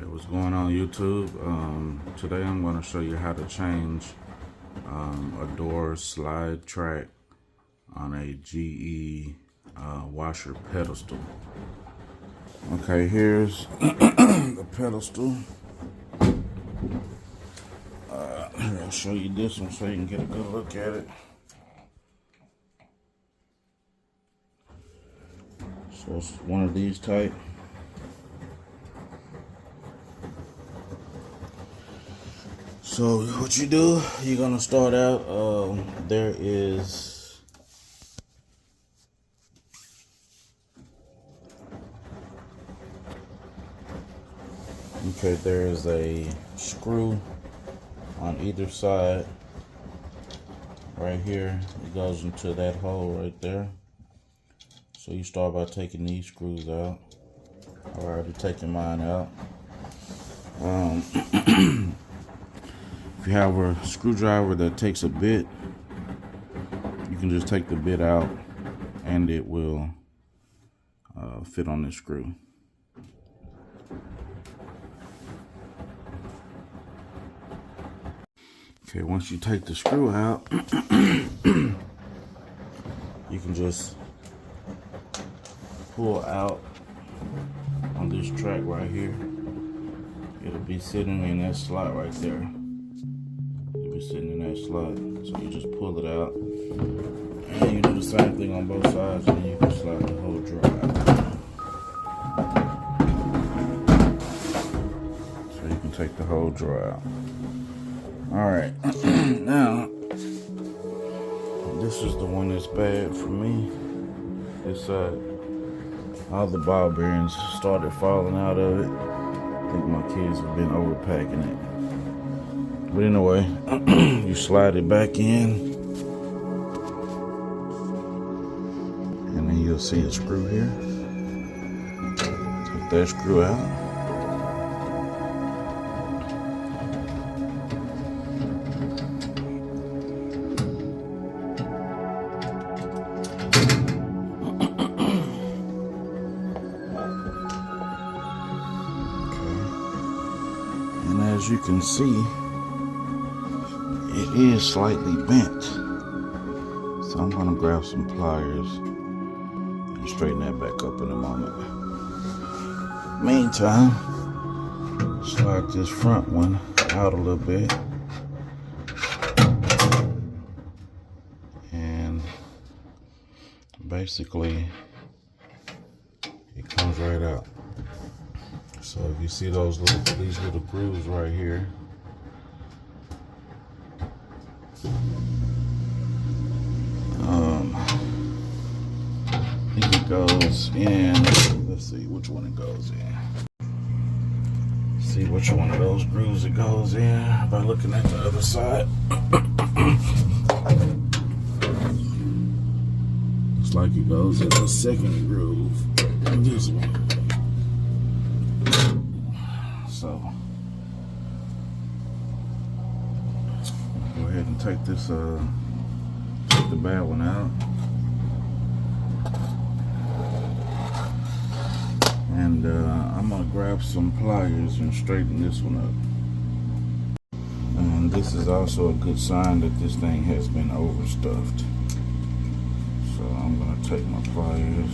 Hey, what's going on YouTube? Today I'm going to show you how to change a door slide track on a GE washer pedestal. Okay, here's the pedestal. Here, I'll show you this one so you can get a good look at it. So it's one of these type. So what you do, you're gonna start out, there is a screw on either side right here. It goes into that hole right there. So you start by taking these screws out. I've already taken mine out. If you have a screwdriver that takes a bit, you can just take the bit out and it will fit on this screw. Okay, once you take the screw out, you can just pull out on this track right here. It'll be sitting in that slot right there. Sitting in that slot, so you just pull it out, and you do the same thing on both sides, and you can slide the whole drawer out. So you can take the whole drawer out. All right, now this is the one that's bad for me. This side, all the ball bearings started falling out of it. I think my kids have been overpacking it. But anyway, you slide it back in, and then you'll see a screw here. Take that screw out. Okay. And as you can see, it is slightly bent, so I'm going to grab some pliers and straighten that back up in a moment. Meantime, slide this front one out a little bit, and basically it comes right out. So if you see these little grooves right here, I think it goes in. Let's see which one it goes in. See which one of those grooves it goes in by looking at the other side. Looks like it goes in the second groove. This one. So go ahead and take this. Take the bad one out. And I'm gonna grab some pliers and straighten this one up. And this is also a good sign that this thing has been overstuffed. So I'm gonna take my pliers,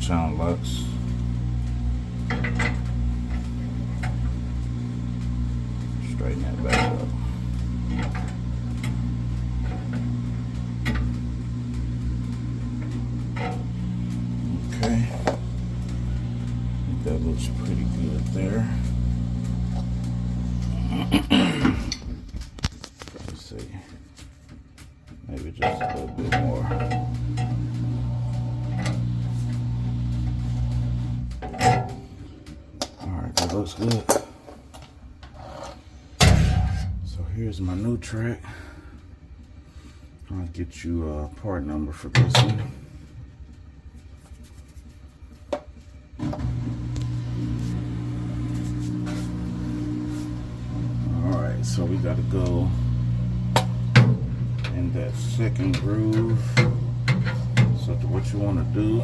channel locks, straighten that back up. Okay. That looks pretty good there. Let's see. Maybe just a little bit more. Alright, that looks good. So here's my new track. I'll get you a part number for this one. So we got to go in that second groove. So what you want to do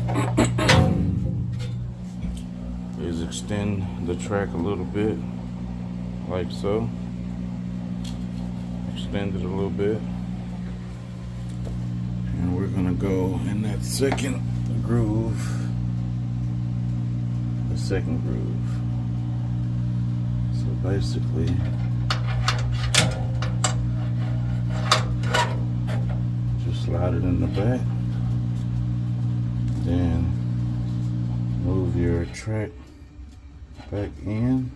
is extend the track a little bit, like so. Extend it a little bit. And we're gonna go in that second groove. The second groove. So basically, just slide it in the back. Then move your track back in.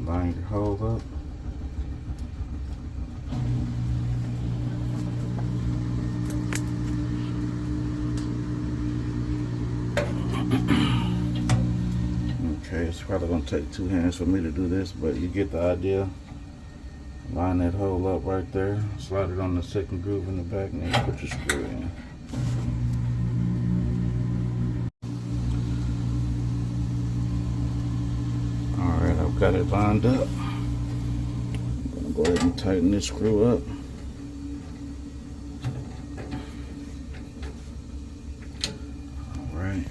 Line your hole up. Okay, it's probably gonna take 2 hands for me to do this, but you get the idea. Line that hole up right there, slide it on the second groove in the back, and then put your screw in. Alright, I've got it lined up. I'm gonna go ahead and tighten this screw up. Alright.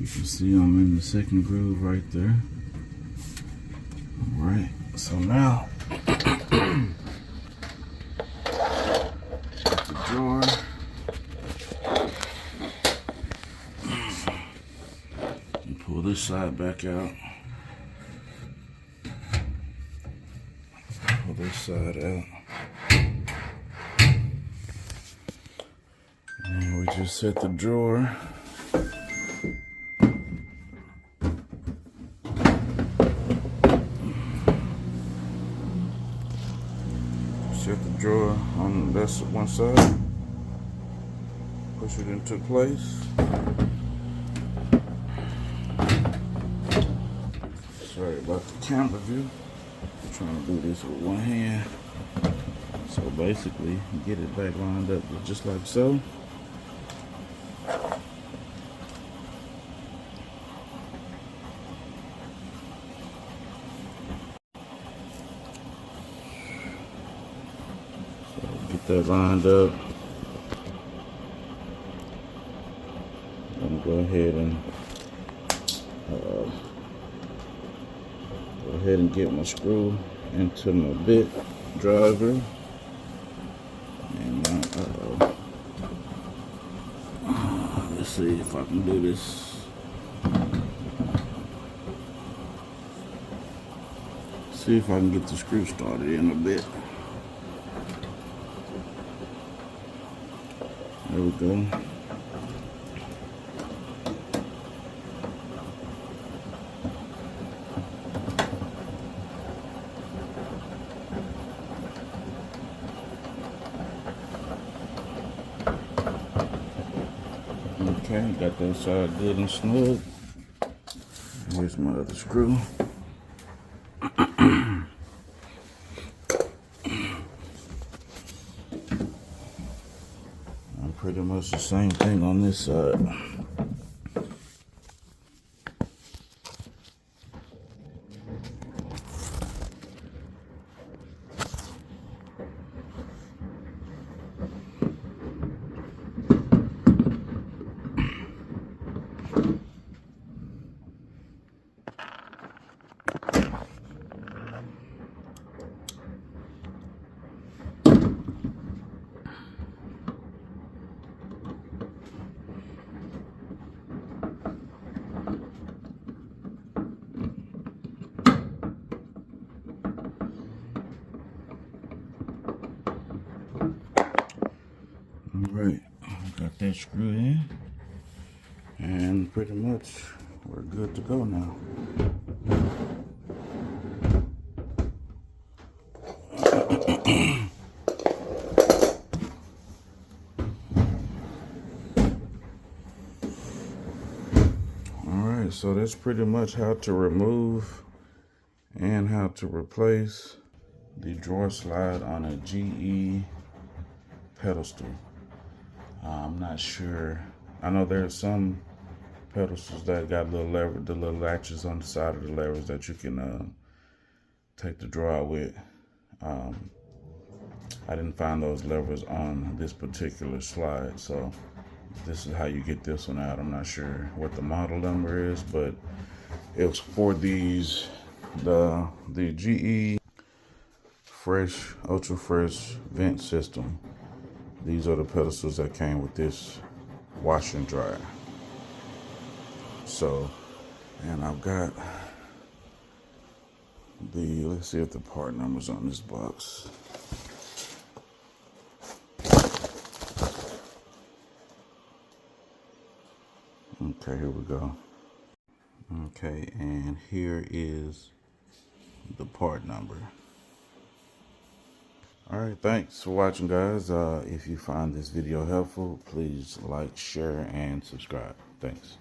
You can see I'm in the second groove right there. Alright, so now the drawer. And pull this side back out. Pull this side out. And we just set the drawer. Set the drawer on this one side. Push it into place. Sorry about the camera view. I'm trying to do this with one hand. So basically, get it back lined up just like so. Get that lined up. I'm gonna go ahead and get my screw into my bit driver. And let's see if I can do this. See if I can get the screw started in a bit. There we go. Okay, got that side good and snug. Here's my other screw. Pretty much the same thing on this side. Alright, got that screw in, and pretty much we're good to go now. Alright, so that's pretty much how to remove and how to replace the drawer slide on a GE pedestal. I'm not sure. I know there's some pedestals that got little lever, the little latches on the side of the levers that you can take the drawer out with. I didn't find those levers on this particular slide, so this is how you get this one out. I'm not sure what the model number is, but it was for these, the GE Fresh, Ultra Fresh vent system. These are the pedestals that came with this wash and dry. So, and I've got the, let's see if the part number's on this box. Okay, here we go. Okay, and here is the part number. All right, thanks for watching, guys. If you find this video helpful, please like, share, and subscribe. Thanks.